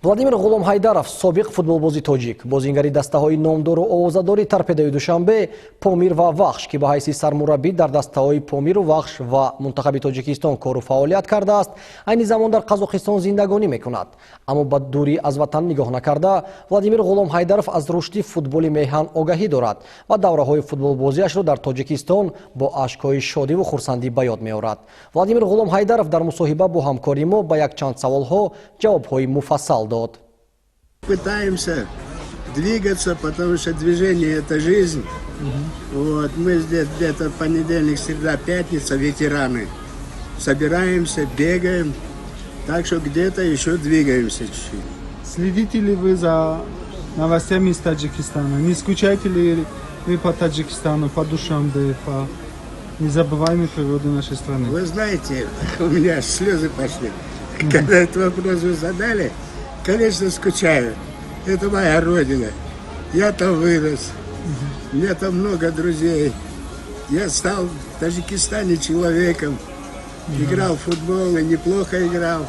Владимир Ғуломҳайдаров, собиқ футболбози тоҷик, бозингари дастаҳои номдору овозадори Торпедои Душанбе, Помир ва Вахш, ки ба ҳайси сармураббӣ дар дастаҳои Помиру Вахш ва Мунтахаби Тоҷикистон кору фаъолият кардааст, айни замон дар Қазоқистон зиндагонӣ мекунад. Аммо ба дурӣ аз ватан нигоҳ накарда, Владимир Ғуломҳайдаров аз рушди футболи меҳан огаҳӣ дорад ва давраҳои футболбозиашро дар Тоҷикистон бо ашкҳои шодиву хурсандӣ ба ёд меорад. Владимир Ғуломҳайдаров дар мусоҳиба бо ҳамкори мо ба якчанд саволҳо ҷавобҳои муфассал дод. Пытаемся двигаться, потому что движение – это жизнь. Вот, мы здесь где-то понедельник, среда, пятница, ветераны. Собираемся, бегаем, так что где-то еще двигаемся чуть-чуть. Следите ли вы за новостями из Таджикистана? Не скучаете ли вы по Таджикистану, по Душанбе, по незабываемой природе нашей страны? Вы знаете, у меня аж слезы пошли. Когда этот вопрос вы задали, конечно, скучаю. Это моя родина. Я там вырос. У меня там много друзей. Я стал в Таджикистане человеком. Играл в футбол и неплохо играл.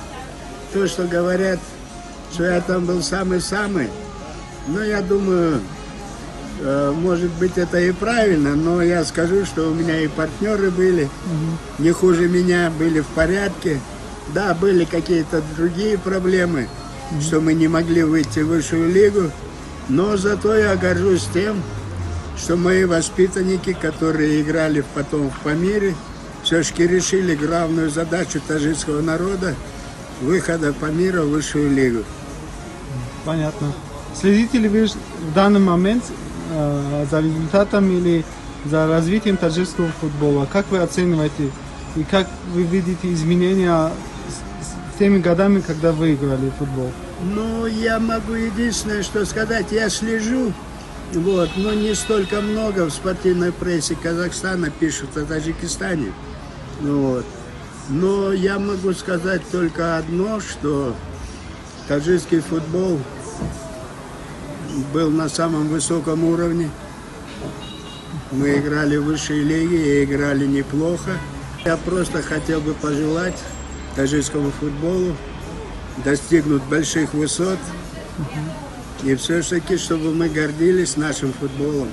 То, что говорят, что я там был самый-самый, но я думаю, может быть, это и правильно, но я скажу, что у меня и партнеры были, не хуже меня, были в порядке. Да, были какие-то другие проблемы, что мы не могли выйти в высшую лигу, но зато я горжусь тем, что мои воспитанники, которые играли потом в Памире, все-таки решили главную задачу таджикского народа – выхода Памира в высшую лигу. Понятно. Следите ли вы в данный момент за результатом или за развитием таджикского футбола? Как вы оцениваете и как вы видите изменения с теми годами, когда вы играли в футбол? Ну, я могу единственное, что сказать, я слежу, вот, но не столько много в спортивной прессе Казахстана пишут о Таджикистане, вот. Но я могу сказать только одно, что таджикский футбол был на самом высоком уровне. Мы играли в высшей лиге и играли неплохо. Я просто хотел бы пожелать таджикскому футболу достигнуть больших высот и все-таки, чтобы мы гордились нашим футболом.